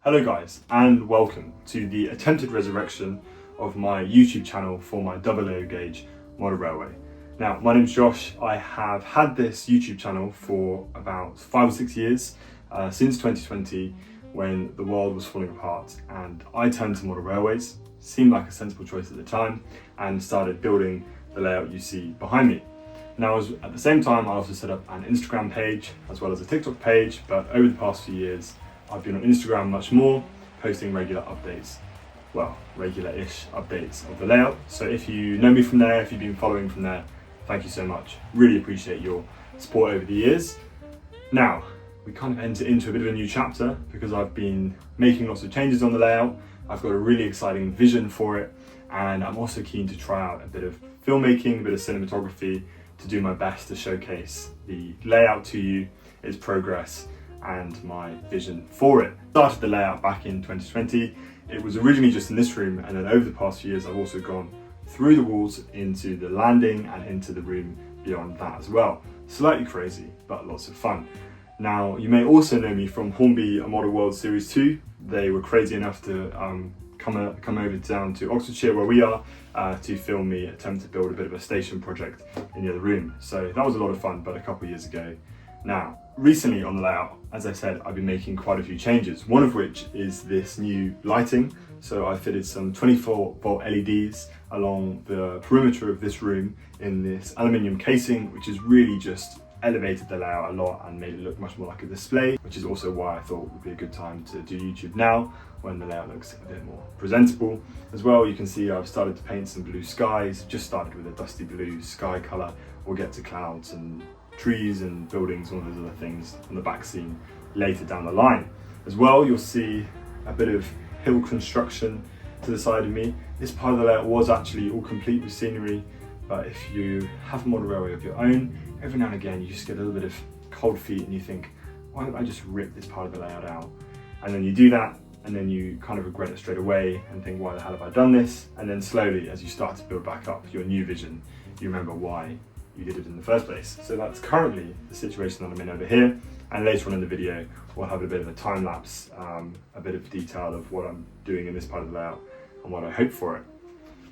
Hello guys, and welcome to the attempted resurrection of my YouTube channel for my double layer gauge model railway. Now, my name's Josh. I have had this YouTube channel for about 5 or 6 years, since 2020, when the world was falling apart, and I turned to model railways. Seemed like a sensible choice at the time, and started building the layout you see behind me. Now, at the same time, I also set up an Instagram page as well as a TikTok page, but over the past few years, I've been on Instagram much more, posting regular updates, well, regular-ish updates of the layout. So if you know me from there, if you've been following from there, thank you so much. Really appreciate your support over the years. Now, we kind of enter into a bit of a new chapter because I've been making lots of changes on the layout. I've got a really exciting vision for it, and I'm also keen to try out a bit of filmmaking, a bit of cinematography, to do my best to showcase the layout to you, its progress, and my vision for it. Started the layout back in 2020. It was originally just in this room, and then over the past few years I've also gone through the walls into the landing and into the room beyond that as well. Slightly crazy, but lots of fun. Now, you may also know me from Hornby A Model World Series 2. They were crazy enough to come over down to Oxfordshire, where we are, to film me attempt to build a bit of a station project in the other room. So that was a lot of fun, but a couple of years ago. Now, recently on the layout, as I said, I've been making quite a few changes, one of which is this new lighting. So I fitted some 24-volt LEDs along the perimeter of this room in this aluminium casing, which has really just elevated the layout a lot and made it look much more like a display, which is also why I thought it would be a good time to do YouTube now, when the layout looks a bit more presentable. As well, you can see I've started to paint some blue skies, just started with a dusty blue sky colour. We'll get to clouds and trees and buildings and all those other things on the back scene later down the line. As well, you'll see a bit of hill construction to the side of me. This part of the layout was actually all complete with scenery, but if you have a model railway of your own, every now and again you just get a little bit of cold feet and you think, why don't I just rip this part of the layout out? And then you do that, and then you kind of regret it straight away and think, why the hell have I done this? And then slowly, as you start to build back up your new vision, you remember why you did it in the first place. So that's currently the situation that I'm in over here, and later on in the video we'll have a bit of a time lapse, a bit of detail of what I'm doing in this part of the layout and what I hope for it.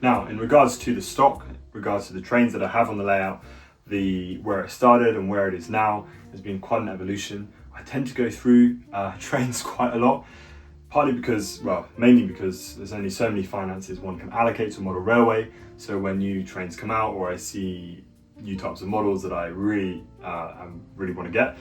Now, in regards to the stock, regards to the trains that I have on the layout, where it started and where it is now has been quite an evolution. I tend to go through trains quite a lot, partly because, well, mainly because there's only so many finances one can allocate to a model railway. So when new trains come out, or I see new types of models that I really want to get,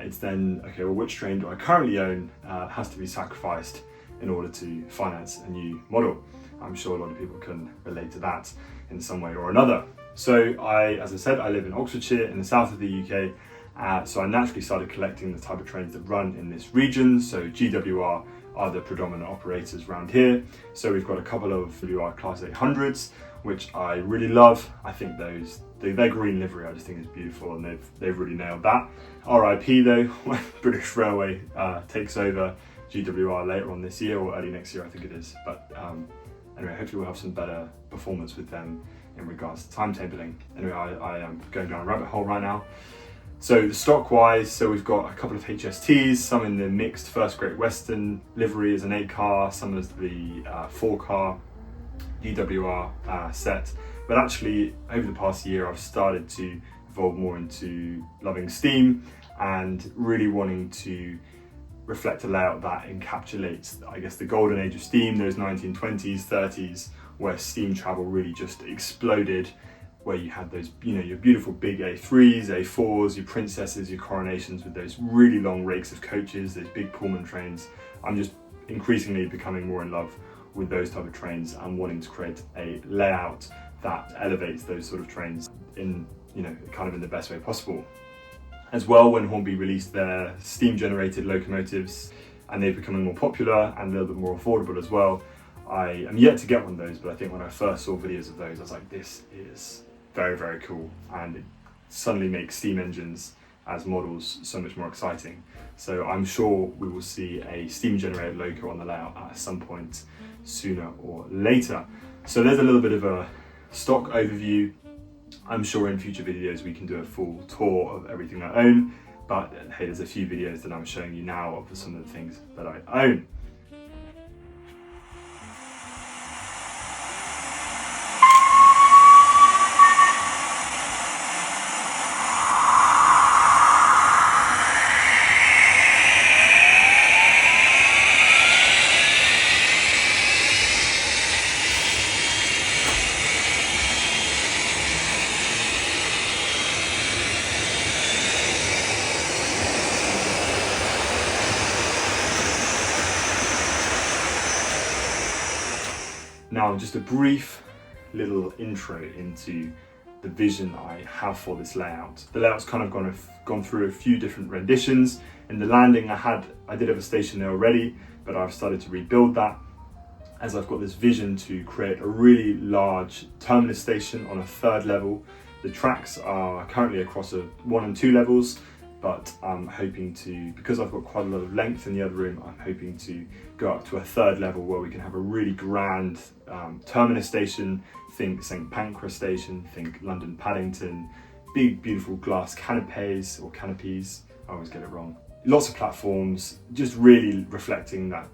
it's then, okay, well, which train do I currently own has to be sacrificed in order to finance a new model. I'm sure a lot of people can relate to that in some way or another. So as I said, I live in Oxfordshire in the south of the UK, so I naturally started collecting the type of trains that run in this region. So GWR are the predominant operators around here. So we've got a couple of WR Class 800s, which I really love. I think their green livery I just think is beautiful, and they've really nailed that. RIP though, when British Railway takes over GWR later on this year, or early next year I think it is. But anyway, hopefully we'll have some better performance with them in regards to timetabling. Anyway, I am going down a rabbit hole right now. So the stock wise, so we've got a couple of HSTs, some in the mixed First Great Western livery as an 8-car, some as the 4-car GWR set. But actually, over the past year, I've started to evolve more into loving steam and really wanting to reflect a layout that encapsulates, I guess, the golden age of steam, those 1920s, 30s, where steam travel really just exploded, where you had those, your beautiful big A3s, A4s, your princesses, your coronations with those really long rakes of coaches, those big Pullman trains. I'm just increasingly becoming more in love with those type of trains and wanting to create a layout that elevates those sort of trains in, kind of in the best way possible. As well, when Hornby released their steam generated locomotives and they're becoming more popular and a little bit more affordable as well, I am yet to get one of those, but I think when I first saw videos of those, I was like, this is very, very cool. And it suddenly makes steam engines as models so much more exciting. So I'm sure we will see a steam generated loco on the layout at some point sooner or later. So there's a little bit of a stock overview. I'm sure in future videos we can do a full tour of everything I own, but hey, there's a few videos that I'm showing you now of some of the things that I own. Now, just a brief little intro into the vision I have for this layout. The layout's kind of gone through a few different renditions. In the landing I did have a station there already, but I've started to rebuild that as I've got this vision to create a really large terminus station on a 3rd level. The tracks are currently across 1 and 2 levels, but I'm hoping to, because I've got quite a lot of length in the other room, I'm hoping to go up to a 3rd level where we can have a really grand terminus station. Think St-Pancras station, think London Paddington, big beautiful glass canopies, I always get it wrong. Lots of platforms, just really reflecting that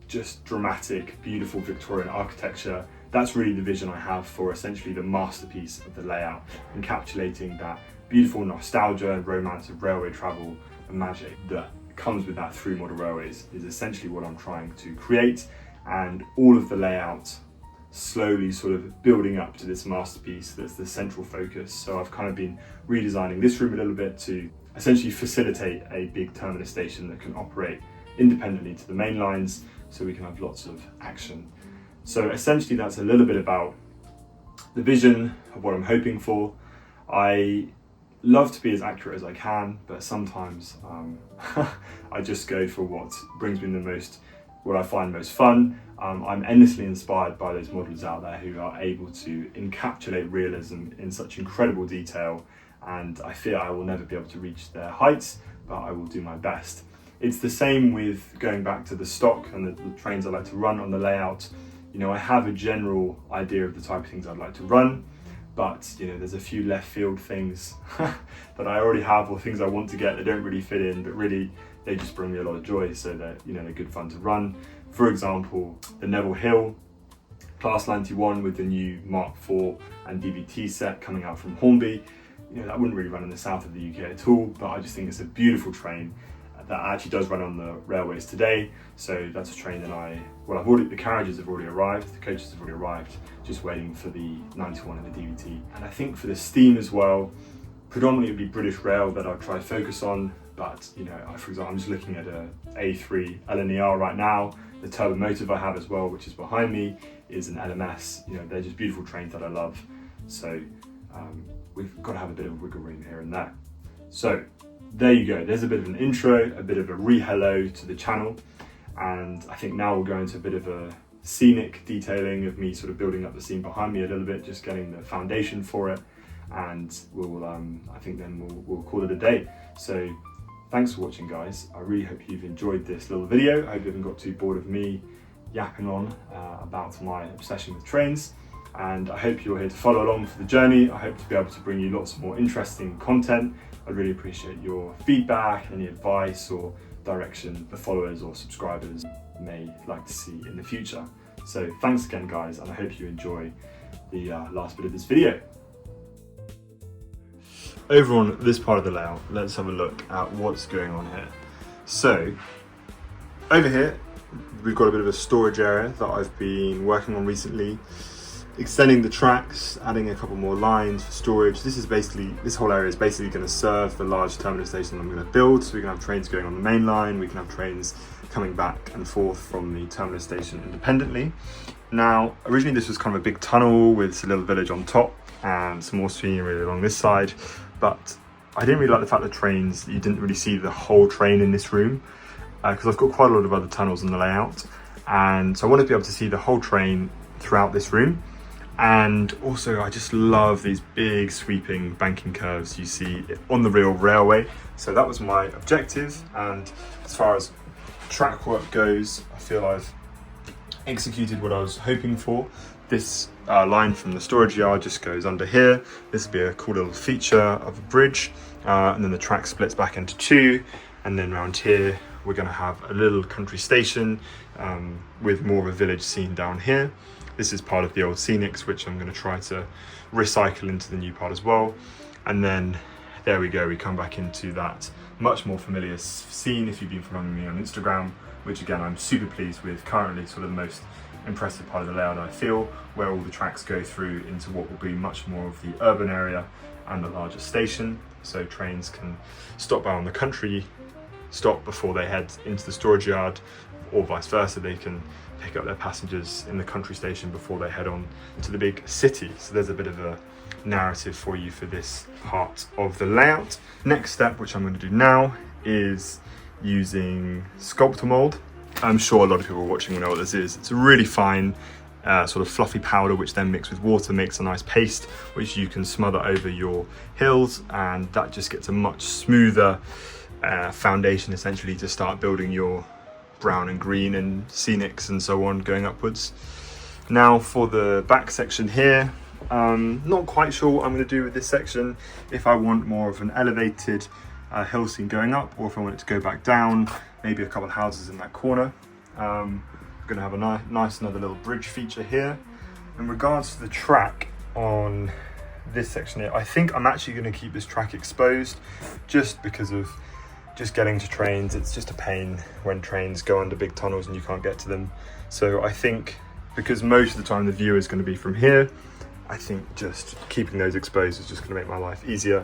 just dramatic, beautiful Victorian architecture. That's really the vision I have for essentially the masterpiece of the layout, encapsulating that beautiful nostalgia and romance of railway travel and magic that comes with that through model railways is essentially what I'm trying to create, and all of the layout slowly sort of building up to this masterpiece that's the central focus. So I've kind of been redesigning this room a little bit to essentially facilitate a big terminus station that can operate independently to the main lines, so we can have lots of action. So essentially that's a little bit about the vision of what I'm hoping for. I love to be as accurate as I can, but sometimes I just go for what brings me what I find most fun. I'm endlessly inspired by those models out there who are able to encapsulate realism in such incredible detail, and I fear I will never be able to reach their heights, but I will do my best. It's the same with going back to the stock and the trains I like to run on the layout. You know, I have a general idea of the type of things I'd like to run, but you know, there's a few left field things that I already have, or things I want to get that don't really fit in, but really they just bring me a lot of joy, so that, you know, they're good fun to run. For example, the Neville Hill Class 91 with the new Mark IV and DVT set coming out from Hornby. You know, that wouldn't really run in the south of the UK at all, but I just think it's a beautiful train that actually does run on the railways today. So that's a train that the carriages have already arrived, the coaches have already arrived, just waiting for the 91 and the DVT. And I think for the steam as well, predominantly it would be British Rail that I'll try to focus on, but you know, for example, I'm just looking at a A3 LNER right now. The turbomotive I have as well, which is behind me, is an LMS. You know, they're just beautiful trains that I love. So we've got to have a bit of wiggle room here and there. So there you go, there's a bit of an intro, a bit of a re-hello to the channel, and I think now we'll go into a bit of a scenic detailing of me sort of building up the scene behind me a little bit, just getting the foundation for it, and we'll I think then we'll call it a day. So thanks for watching, guys. I really hope you've enjoyed this little video. I hope you haven't got too bored of me yapping on about my obsession with trains, and I hope you're here to follow along for the journey. I hope to be able to bring you lots more interesting content. I'd really appreciate your feedback, any advice or direction the followers or subscribers may like to see in the future. So thanks again, guys, and I hope you enjoy the last bit of this video. Over on this part of the layout, let's have a look at what's going on here. So over here, we've got a bit of a storage area that I've been working on recently, extending the tracks, adding a couple more lines for storage. This whole area is basically going to serve the large terminus station I'm going to build. So we can have trains going on the main line, we can have trains coming back and forth from the terminus station independently. Now, originally this was kind of a big tunnel with a little village on top and some more scenery along this side, but I didn't really like the fact that you didn't really see the whole train in this room, because I've got quite a lot of other tunnels in the layout, and so I wanted to be able to see the whole train throughout this room. And also I just love these big sweeping banking curves you see on the real railway. So that was my objective, and as far as track work goes, I feel I've executed what I was hoping for. This line from the storage yard just goes under here. This will be a cool little feature of a bridge, and then the track splits back into two, and then around here we're going to have a little country station with more of a village scene down here. This is part of the old Scenics, which I'm going to try to recycle into the new part as well. And then there we go, we come back into that much more familiar scene if you've been following me on Instagram, which again I'm super pleased with. Currently sort of the most impressive part of the layout, I feel, where all the tracks go through into what will be much more of the urban area and the larger station, so trains can stop by on the country stop before they head into the storage yard, or vice versa, they can pick up their passengers in the country station before they head on to the big city. So there's a bit of a narrative for you for this part of the layout. Next step, which I'm going to do now, is using sculptor mold. I'm sure a lot of people watching will know what this is. It's a really fine sort of fluffy powder, which then mixed with water makes a nice paste, which you can smother over your hills, and that just gets a much smoother foundation essentially to start building your brown and green and scenics and so on going upwards. Now for the back section here, not quite sure what I'm going to do with this section, if I want more of an elevated hill scene going up, or if I want it to go back down, maybe a couple of houses in that corner. I'm going to have a nice another little bridge feature here. In regards to the track on this section here, I think I'm actually going to keep this track exposed, just because of just getting to trains. It's just a pain when trains go under big tunnels and you can't get to them. So I think, because most of the time the view is going to be from here, I think just keeping those exposed is just going to make my life easier.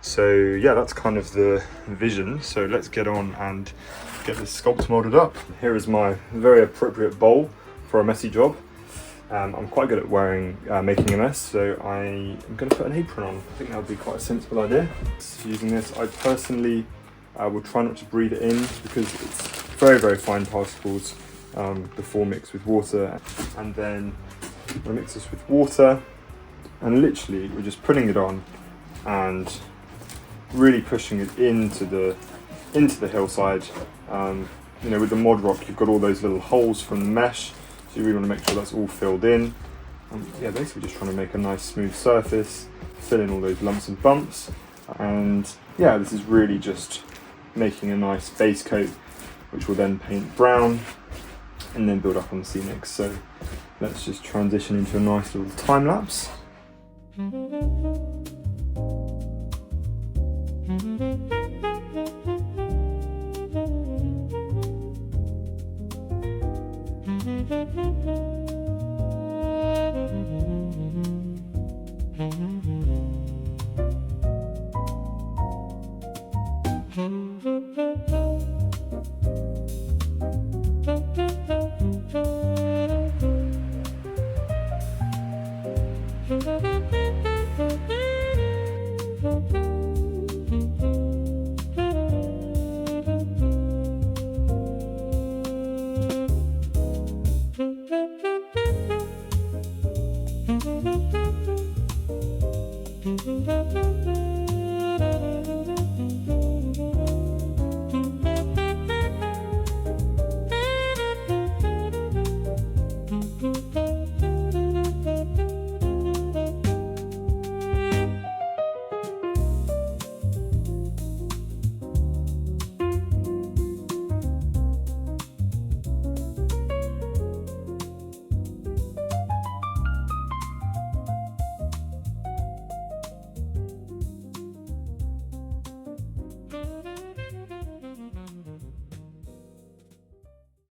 So yeah, that's kind of the vision. So let's get on and get this sculpt molded up. Here is my very appropriate bowl for a messy job. I'm quite good at making a mess, so I'm going to put an apron on. I think that would be quite a sensible idea. Using this, I personally will try not to breathe it in, because it's very fine particles before mixed with water. And then we'll mix this with water, and literally we're just putting it on and really pushing it into the hillside. You know, with the mod rock, you've got all those little holes from the mesh, so you really want to make sure that's all filled in. Yeah, basically just trying to make a nice smooth surface, fill in all those lumps and bumps, and yeah, this is really just making a nice base coat, which will then paint brown and then build up on the scenics. So let's just transition into a nice little time lapse.